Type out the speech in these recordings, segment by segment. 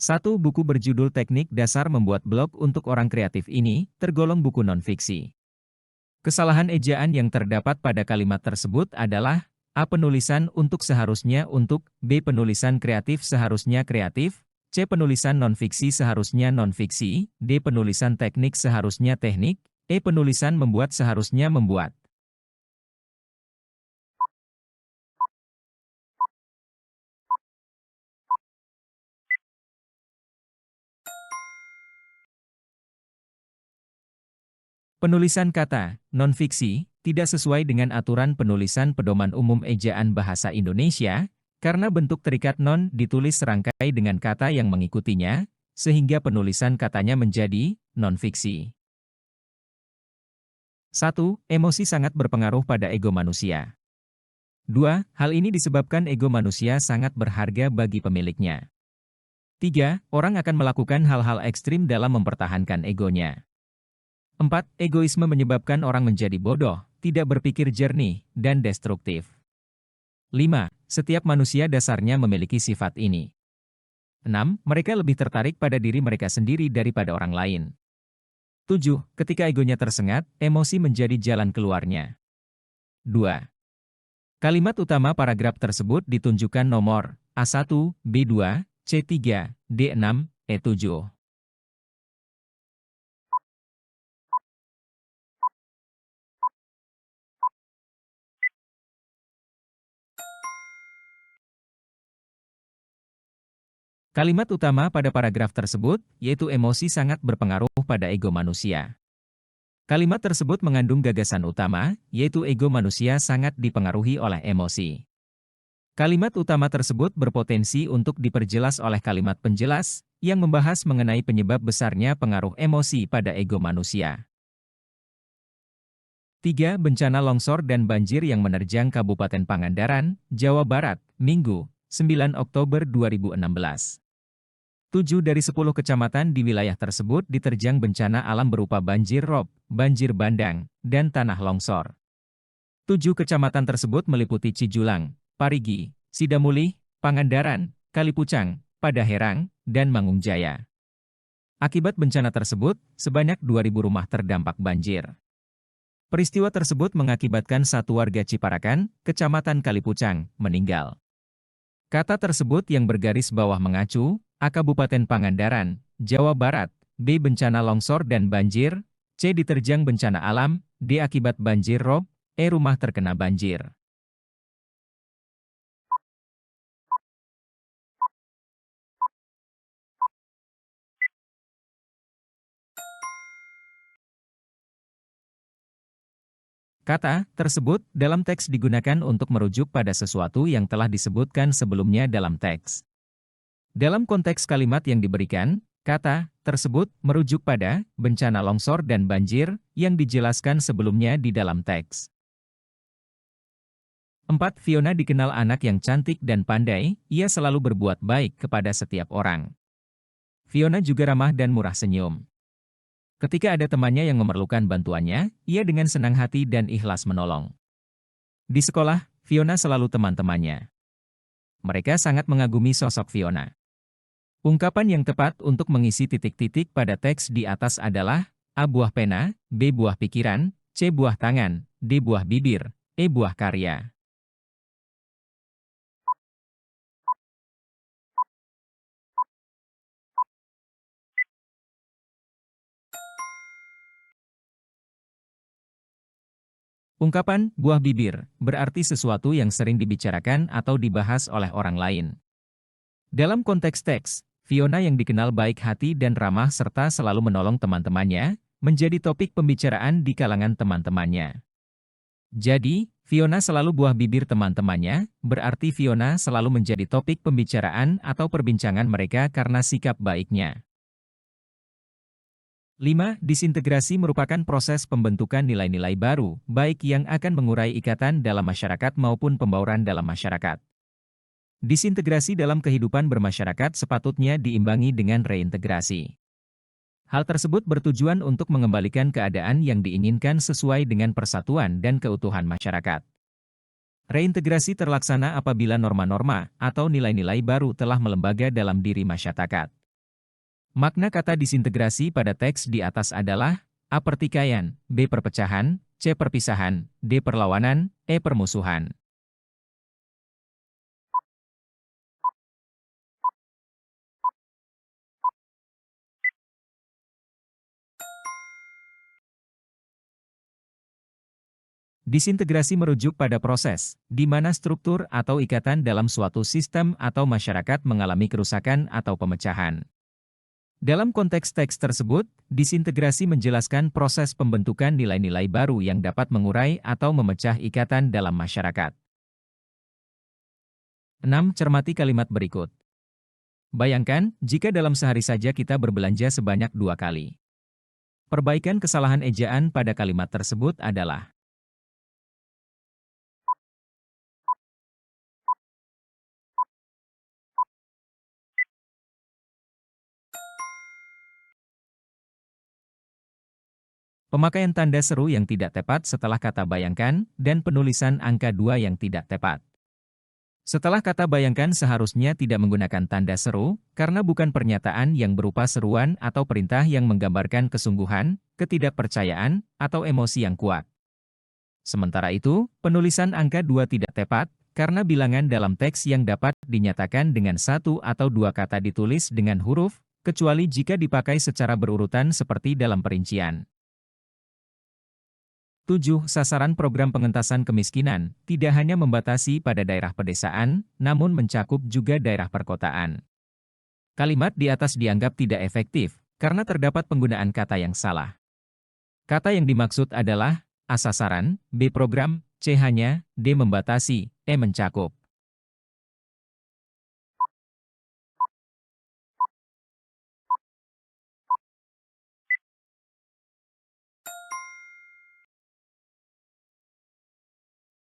Satu buku berjudul Teknik Dasar Membuat Blog untuk Orang Kreatif ini tergolong buku non-fiksi. Kesalahan ejaan yang terdapat pada kalimat tersebut adalah A. Penulisan untuk seharusnya untuk, B. Penulisan kreatif seharusnya kreatif, C. Penulisan non-fiksi seharusnya non-fiksi, D. Penulisan teknik seharusnya teknik, E. Penulisan membuat seharusnya membuat. Penulisan kata non-fiksi tidak sesuai dengan aturan penulisan Pedoman Umum Ejaan Bahasa Indonesia, karena bentuk terikat non ditulis serangkai dengan kata yang mengikutinya, sehingga penulisan katanya menjadi non-fiksi. 1. Emosi sangat berpengaruh pada ego manusia. 2. Hal ini disebabkan ego manusia sangat berharga bagi pemiliknya. 3. Orang akan melakukan hal-hal ekstrim dalam mempertahankan egonya. 4. Egoisme menyebabkan orang menjadi bodoh, tidak berpikir jernih, dan destruktif. 5. Setiap manusia dasarnya memiliki sifat ini. 6. Mereka lebih tertarik pada diri mereka sendiri daripada orang lain. 7. Ketika egonya tersengat, emosi menjadi jalan keluarnya. 2. Kalimat utama paragraf tersebut ditunjukkan nomor A1, B2, C3, D6, E7. Kalimat utama pada paragraf tersebut, yaitu emosi sangat berpengaruh pada ego manusia. Kalimat tersebut mengandung gagasan utama, yaitu ego manusia sangat dipengaruhi oleh emosi. Kalimat utama tersebut berpotensi untuk diperjelas oleh kalimat penjelas, yang membahas mengenai penyebab besarnya pengaruh emosi pada ego manusia. 3. Bencana longsor dan banjir yang menerjang Kabupaten Pangandaran, Jawa Barat, Minggu, 9 Oktober 2016. 7 dari 10 kecamatan di wilayah tersebut diterjang bencana alam berupa banjir rob, banjir bandang, dan tanah longsor. 7 kecamatan tersebut meliputi Cijulang, Parigi, Sidamulih, Pangandaran, Kalipucang, Padaherang, dan Mangungjaya. Akibat bencana tersebut, sebanyak 2.000 rumah terdampak banjir. Peristiwa tersebut mengakibatkan satu warga Ciparakan, Kecamatan Kalipucang, meninggal. Kata tersebut yang bergaris bawah mengacu, A. Kabupaten Pangandaran, Jawa Barat, B. Bencana longsor dan banjir, C. Diterjang bencana alam, D. Akibat banjir rob, E. Rumah terkena banjir. Kata tersebut dalam teks digunakan untuk merujuk pada sesuatu yang telah disebutkan sebelumnya dalam teks. Dalam konteks kalimat yang diberikan, kata tersebut merujuk pada bencana longsor dan banjir yang dijelaskan sebelumnya di dalam teks. 4. Fiona dikenal anak yang cantik dan pandai, ia selalu berbuat baik kepada setiap orang. Fiona juga ramah dan murah senyum. Ketika ada temannya yang memerlukan bantuannya, ia dengan senang hati dan ikhlas menolong. Di sekolah, Fiona selalu teman-temannya. Mereka sangat mengagumi sosok Fiona. Ungkapan yang tepat untuk mengisi titik-titik pada teks di atas adalah A. Buah pena, B. Buah pikiran, C. Buah tangan, D. Buah bibir, E. Buah karya. Ungkapan buah bibir berarti sesuatu yang sering dibicarakan atau dibahas oleh orang lain. Dalam konteks teks, Fiona yang dikenal baik hati dan ramah serta selalu menolong teman-temannya, menjadi topik pembicaraan di kalangan teman-temannya. Jadi, Fiona selalu buah bibir teman-temannya, berarti Fiona selalu menjadi topik pembicaraan atau perbincangan mereka karena sikap baiknya. 5. Disintegrasi merupakan proses pembentukan nilai-nilai baru, baik yang akan mengurai ikatan dalam masyarakat maupun pembauran dalam masyarakat. Disintegrasi dalam kehidupan bermasyarakat sepatutnya diimbangi dengan reintegrasi. Hal tersebut bertujuan untuk mengembalikan keadaan yang diinginkan sesuai dengan persatuan dan keutuhan masyarakat. Reintegrasi terlaksana apabila norma-norma atau nilai-nilai baru telah melembaga dalam diri masyarakat. Makna kata disintegrasi pada teks di atas adalah A. Pertikaian, B. Perpecahan, C. Perpisahan, D. Perlawanan, E. Permusuhan. Disintegrasi merujuk pada proses, di mana struktur atau ikatan dalam suatu sistem atau masyarakat mengalami kerusakan atau pemecahan. Dalam konteks teks tersebut, disintegrasi menjelaskan proses pembentukan nilai-nilai baru yang dapat mengurai atau memecah ikatan dalam masyarakat. 6. Cermati kalimat berikut. Bayangkan, jika dalam sehari saja kita berbelanja sebanyak 2 kali. Perbaikan kesalahan ejaan pada kalimat tersebut adalah pemakaian tanda seru yang tidak tepat setelah kata bayangkan, dan penulisan angka 2 yang tidak tepat. Setelah kata bayangkan seharusnya tidak menggunakan tanda seru, karena bukan pernyataan yang berupa seruan atau perintah yang menggambarkan kesungguhan, ketidakpercayaan, atau emosi yang kuat. Sementara itu, penulisan angka 2 tidak tepat, karena bilangan dalam teks yang dapat dinyatakan dengan 1 atau 2 kata ditulis dengan huruf, kecuali jika dipakai secara berurutan seperti dalam perincian. 7. Sasaran program pengentasan kemiskinan tidak hanya membatasi pada daerah pedesaan, namun mencakup juga daerah perkotaan. Kalimat di atas dianggap tidak efektif, karena terdapat penggunaan kata yang salah. Kata yang dimaksud adalah A. Sasaran, B. Program, C. Hanya, D. Membatasi, E. Mencakup.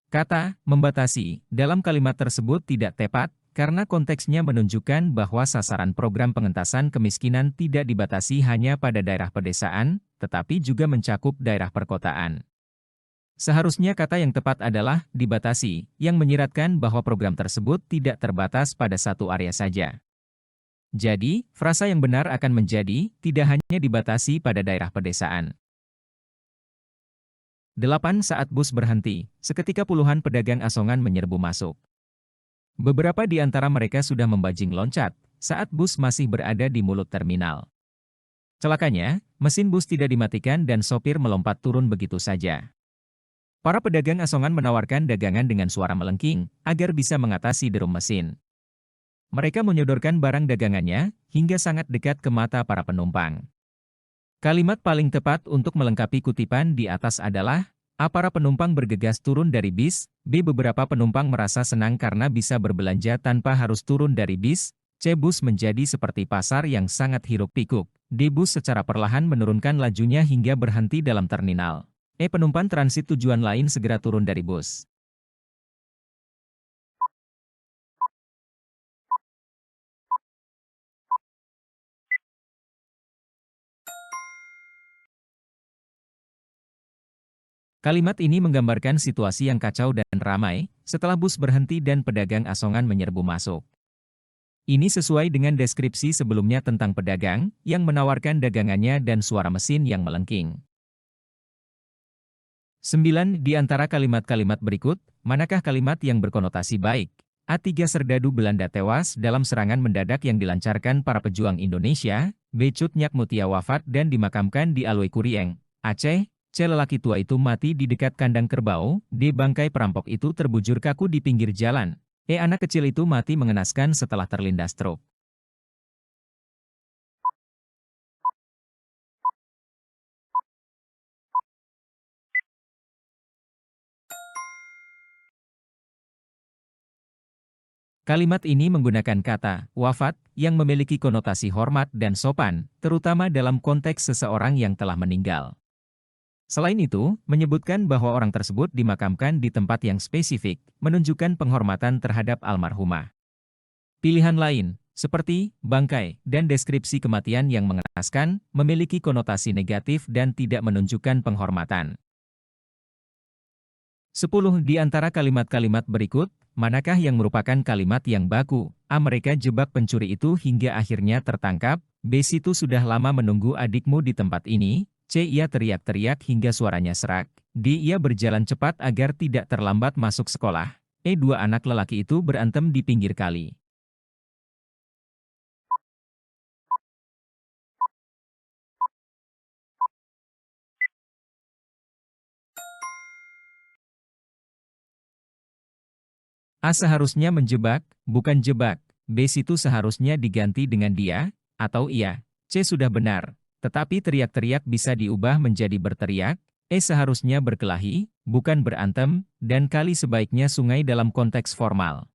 Kata membatasi dalam kalimat tersebut tidak tepat, karena konteksnya menunjukkan bahwa sasaran program pengentasan kemiskinan tidak dibatasi hanya pada daerah pedesaan, tetapi juga mencakup daerah perkotaan. Seharusnya kata yang tepat adalah dibatasi, yang menyiratkan bahwa program tersebut tidak terbatas pada satu area saja. Jadi, frasa yang benar akan menjadi tidak hanya dibatasi pada daerah pedesaan. 8. Saat bus berhenti, seketika puluhan pedagang asongan menyerbu masuk. Beberapa di antara mereka sudah membajing loncat saat bus masih berada di mulut terminal. Celakanya, mesin bus tidak dimatikan dan sopir melompat turun begitu saja. Para pedagang asongan menawarkan dagangan dengan suara melengking agar bisa mengatasi derum mesin. Mereka menyodorkan barang dagangannya hingga sangat dekat ke mata para penumpang. Kalimat paling tepat untuk melengkapi kutipan di atas adalah A. Para penumpang bergegas turun dari bis, B. Beberapa penumpang merasa senang karena bisa berbelanja tanpa harus turun dari bis, C. Bus menjadi seperti pasar yang sangat hiruk-pikuk, D. Bus secara perlahan menurunkan lajunya hingga berhenti dalam terminal, E. Penumpang transit tujuan lain segera turun dari bus. Kalimat ini menggambarkan situasi yang kacau dan ramai, setelah bus berhenti dan pedagang asongan menyerbu masuk. Ini sesuai dengan deskripsi sebelumnya tentang pedagang, yang menawarkan dagangannya dan suara mesin yang melengking. 9. Di antara kalimat-kalimat berikut, manakah kalimat yang berkonotasi baik? A. 3 Serdadu Belanda tewas dalam serangan mendadak yang dilancarkan para pejuang Indonesia, B. Cut Nyak Mutia wafat dan dimakamkan di Aloi Kurieng, Aceh, C. Lelaki tua itu mati di dekat kandang kerbau, D. Bangkai perampok itu terbujur kaku di pinggir jalan, E. Anak kecil itu mati mengenaskan setelah terlindas truk. Kalimat ini menggunakan kata wafat yang memiliki konotasi hormat dan sopan, terutama dalam konteks seseorang yang telah meninggal. Selain itu, menyebutkan bahwa orang tersebut dimakamkan di tempat yang spesifik, menunjukkan penghormatan terhadap almarhumah. Pilihan lain, seperti bangkai dan deskripsi kematian yang mengenaskan, memiliki konotasi negatif dan tidak menunjukkan penghormatan. 10. Di antara kalimat-kalimat berikut, manakah yang merupakan kalimat yang baku? A. Mereka jebak pencuri itu hingga akhirnya tertangkap, B situ sudah lama menunggu adikmu di tempat ini. C ia teriak-teriak hingga suaranya serak. D ia berjalan cepat agar tidak terlambat masuk sekolah. E dua anak lelaki itu berantem di pinggir kali. A seharusnya menjebak, bukan jebak. B situ seharusnya diganti dengan dia, atau ia. C sudah benar. Tetapi teriak-teriak bisa diubah menjadi berteriak. E seharusnya berkelahi, bukan berantem, dan kali sebaiknya sungai dalam konteks formal.